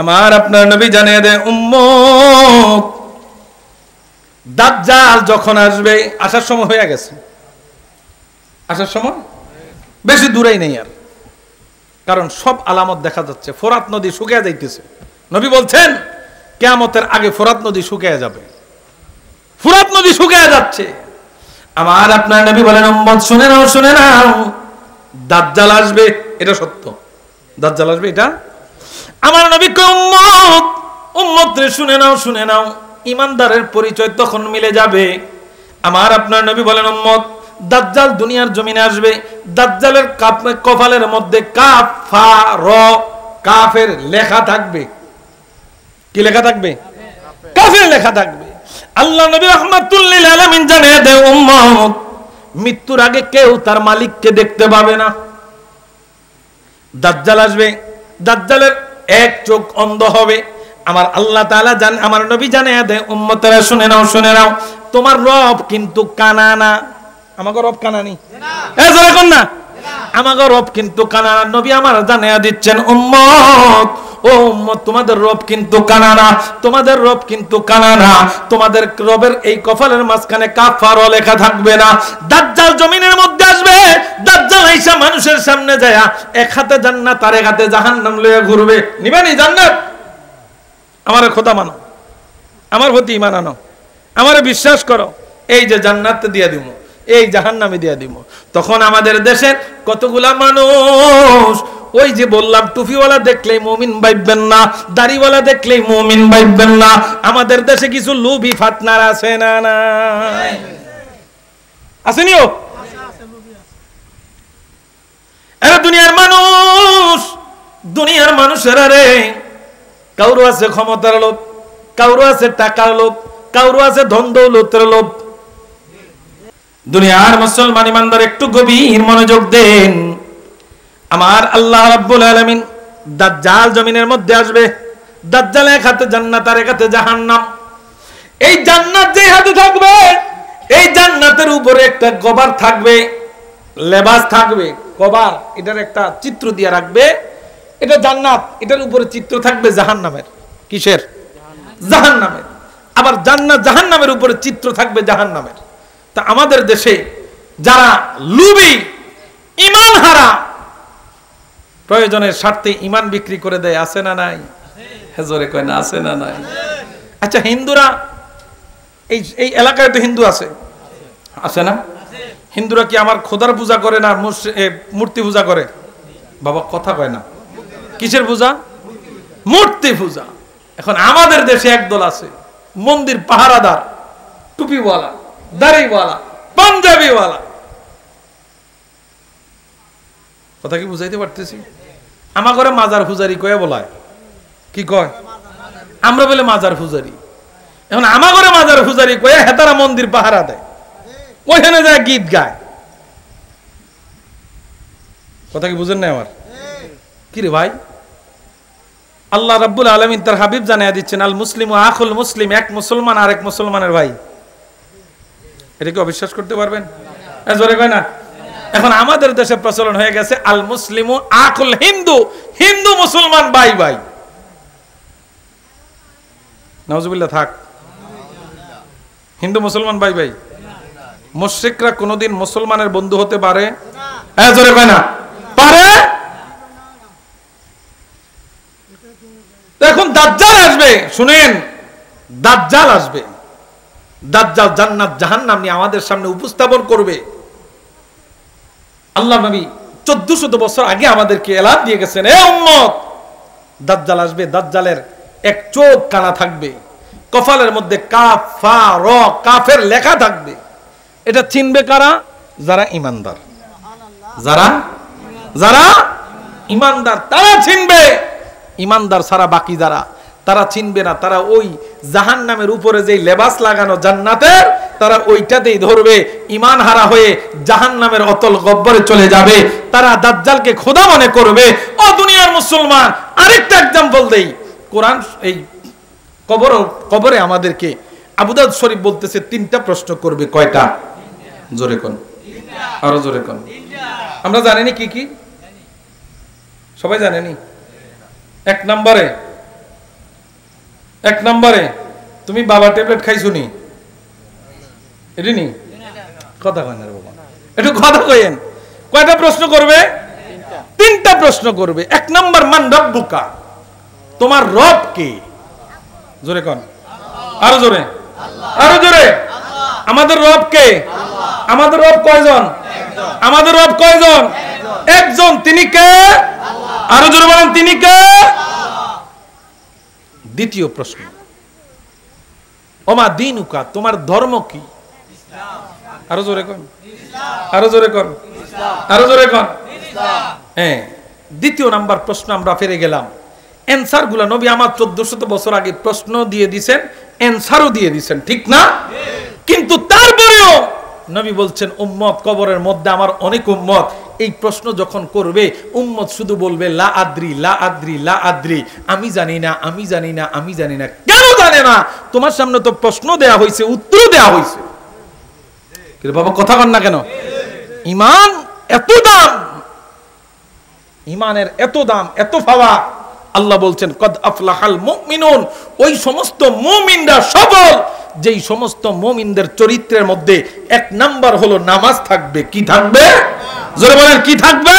আমার আপনার নবী জানিয়ে দেয় উম্মত, দাজ্জাল যখন আসবে, আসার সময় হয়ে গেছে, আসার সময় বেশি দূরেই নেই আর, কারণ সব আলামত দেখা যাচ্ছে। ফোরাত নদী শুকিয়ে যাইতেছে। নবী বলছেন কিয়ামতের আগে ফোরাত নদী শুকিয়ে যাবে, ফোরাত নদী শুকিয়ে যাচ্ছে। আমার আপনার নবী বলেন উম্মত শুনে নাও, শুনে নাও, দাজ্জাল আসবে, এটা সত্য, দাজ্জাল আসবে এটা। আমার নবী কয় উম্মত, উম্মত রে শুনে নাও, শুনে নাও, ইমানদারের পরিচয় তখন মিলে যাবে। আমার আপনার নবী বলেন উম্মত, দাজ্জাল দুনিয়ার জমিনে আসবে, দাজ্জালের কপালের মধ্যে কাফার, কাফের লেখা থাকবে। কি লেখা থাকবে? কাফের লেখা থাকবে। আল্লাহ নবী রাহমাতুল লিল আলামিন জানিয়ে দেয় উম্মত, মৃত্যুর আগে কেউ তার মালিককে দেখতে পাবে না। দাজ্জাল আসবে, দাজ্জালের এক চোখ অন্ধ হবে। আমার আল্লাহ তাআলা আমার নবী জানিয়ে দেয় উম্মতেরা শুনে নাও, শুনে নাও, তোমার রব কিন্তু কানা না। আমাকে রব কানানি না, আমাকে রব কিন্তু কানা না। নবী আমার জানিয়ে দিচ্ছেন উম্মত, ও উম্মত, তোমাদের রব কিন্তু কানা না, তোমাদের রব কিন্তু কানা না। তোমাদের রবের এই কপালের মাঝখানে কাফার লেখা থাকবে না। দাজ্জাল জমিনের মধ্যে আসবে, দাজ্জাল আইসা মানুষের সামনে যায় এক হাতে জান্নাত আর এক হাতে জাহান্নাম লয়ে ঘুরবে। নিবানি জান্নাত? আমারে খোদা মানো, আমার প্রতি ঈমান আনো, আমারে বিশ্বাস করো, এই যে জান্নাত দিয়ে দিব, এই জাহান্নামে দিয়ে দিব। তখন আমাদের দেশের কতগুলা মানুষ, ওই যে বললাম, টুপিওয়ালা দেখলেই মুমিন ভাববেন না, দাড়িওয়ালা দেখলেই মুমিন ভাববেন না। আমাদের দেশে কিছু লুবি ফাতনার আছে না? নাই? আসেনিও? এরা দুনিয়ার মানুষ, দুনিয়ার মানুষেরা রে, কাউরো আছে ক্ষমতার লোভ, কাউরো আছে টাকার লোভ, কাউরো আছে ধন দৌলতের লোভ। দুনিয়ার মুসলমান ইমানদার একটু গভীর মনোযোগ দেন। আমার আল্লাহ রাব্বুল আলামিন, দাজ্জাল জমিনের মধ্যে আসবে, দাজ্জাল এক হাতে জান্নাত আর এক হাতে জাহান্নাম। এই জান্নাত যে হাতে থাকবে, এই জান্নাতের উপরে একটা কভার থাকবে, লেবাস থাকবে, কভার, এটার একটা চিত্র দিয়ে রাখবে, এটা জান্নাত, এটার উপরে চিত্র থাকবে জাহান্নামের। কিসের? জাহান্নামের। আবার জান্নাত জাহান্নামের উপরে চিত্র থাকবে জাহান্নামের। তা আমাদের দেশে যারা লুবি, ঈমান হারা, প্রয়োজনের স্বার্থে ঈমান বিক্রি করে দেয়, আছে না নাই? হেজরে কয় না, আছে না নাই? আচ্ছা, হিন্দুরা, এই এলাকায় তো হিন্দু আছে, আছে না? হিন্দুরা কি আমার খোদার পূজা করে না মূর্তি পূজা করে? বাবা কথা কয় না, কিসের পূজা? মূর্তি পূজা। এখন আমাদের দেশে একদল আছে মন্দির পাহারাদার, টুপিওয়ালা, দাড়িওয়ালা, পাঞ্জাবিওয়ালা। কথা কি বুঝাইতে পারতেছি? আমার ঘরে মাজার পূজারি কয়ে বলায়, কি কয়? আমরা বলে মাজার পূজারি। এখন আমার ঘরে মাজার পূজারি কয়ে হেতারা মন্দির পাহারা দেয়, ওইখানে যায় গীত গায়। কথা কি বুঝেন না আমার? কি রে ভাই, আল্লাহ রাব্বুল আলামিন তার হাবিব জানিয়ে দিচ্ছেন, আল মুসলিমু আখুল মুসলিম, এক মুসলমান আরেক মুসলমানের ভাই। এটা কি অবিশ্বাস করতে পারবেন? জোরে কয় না। এখন আমাদের দেশে প্রচলন হয়ে গেছে আল মুসলিমু আখুল হিন্দু, হিন্দু মুসলমান ভাই ভাই। নাউজুবিল্লাহ থাক। হিন্দু মুসলমান ভাই ভাই। মুশরিকরা কোনোদিন মুসলমানের বন্ধু হতে পারে? জোরে কয় না, পারে? এখন দাজ্জাল আসবে, শুনেন, দাজ্জাল আসবে, দাজ্জাল জান্নাত জাহান্নাম নিয়ে আমাদের সামনে উপস্থাপন করবে। আল্লাহ নবী 1400 বছর আগে আমাদেরকে এলান দিয়ে গেছেন, এ উম্মত, দাজ্জাল আসবে, দাজ্জালের এক চোখ কানা থাকবে, কপালের মধ্যে কাফার, কাফের লেখা থাকবে। এটা চিনবে কারা? যারা ঈমানদার, যারা ঈমানদার তারা চিনবে। ঈমানদার ছাড়া বাকি যারা, তারা চিনবে না। তারা ওই জাহান্নামের উপরে যে লেবাস লাগানো জান্নাতের, তারা ওইটাতেই ধরবে, ঈমান হারা হয়ে জাহান্নামের অতল গহ্বরে চলে যাবে। তারা দাজ্জালকে খোদা মনে করবে। ও দুনিয়ার মুসলমান, আরেকটা एग्जांपल দেই। কোরআন এই কবরে আমাদেরকে আবু দাউদ শরীফ বলতেছে 3টা প্রশ্ন করবে। কয়টা? জোরে কোন, আরো জোরে কোন। আমরা জানেনি কি কি? সবাই জানেনি? 1 নম্বরে এক নম্বরে তুমি বাবা ট্যাবলেট খাইছো নি? এটি নি কথা কয় না রে বাবা, একটু কথা কইেন। কয়টা প্রশ্ন করবে? তিনটা প্রশ্ন করবে। এক নম্বর, মান রব্বুকা, তোমার রব কে? জোরে কোন, আরো জোরে, আরো জোরে। আমাদের রব কে? আমাদের রব কয়জন? আমাদের রব কয়জন? একজন। তিনি কে? আরো জোরে বলেন, তিনি কে? দ্বিতীয় প্রশ্ন, ওমা দীনুকা, তোমার ধর্ম কি? আরো জোরে কোন, আরো জোরে কোন, আরো জোরে কোন। হ্যাঁ, দ্বিতীয় নাম্বার প্রশ্ন আমরা ফিরে গেলাম। অ্যানসার গুলা নবী আমার 1400 বছর আগে প্রশ্ন দিয়ে দিছেন, অ্যানসারও দিয়ে দিছেন, ঠিক না? কিন্তু তারপরেও নবী বলছেন উম্মত কবরের মধ্যে আমার অনেক উম্মত এই প্রশ্ন যখন করবে, উম্মত শুধু বলবে লা আদ্রি, লা আদ্রি, লা আদ্রি, আমি জানি না, আমি জানি না, আমি জানি না। কেন জানে না? তোমার সামনে তো প্রশ্ন দেয়া হয়েছে, উত্তর দেয়া হয়েছে। কিন্তু বাবা কথা কন না কেন? ঈমান এত দাম, ঈমানের এত দাম, এত পাওয়া। আল্লাহ বলছেন কদ আফলাহাল মুমিনুন, ওই সমস্ত মুমিনরা সফল যেই সমস্ত মুমিনদের চরিত্রের মধ্যে এক নাম্বার হলো নামাজ থাকবে। কি থাকবে? জোরে বলেন, কি থাকবে?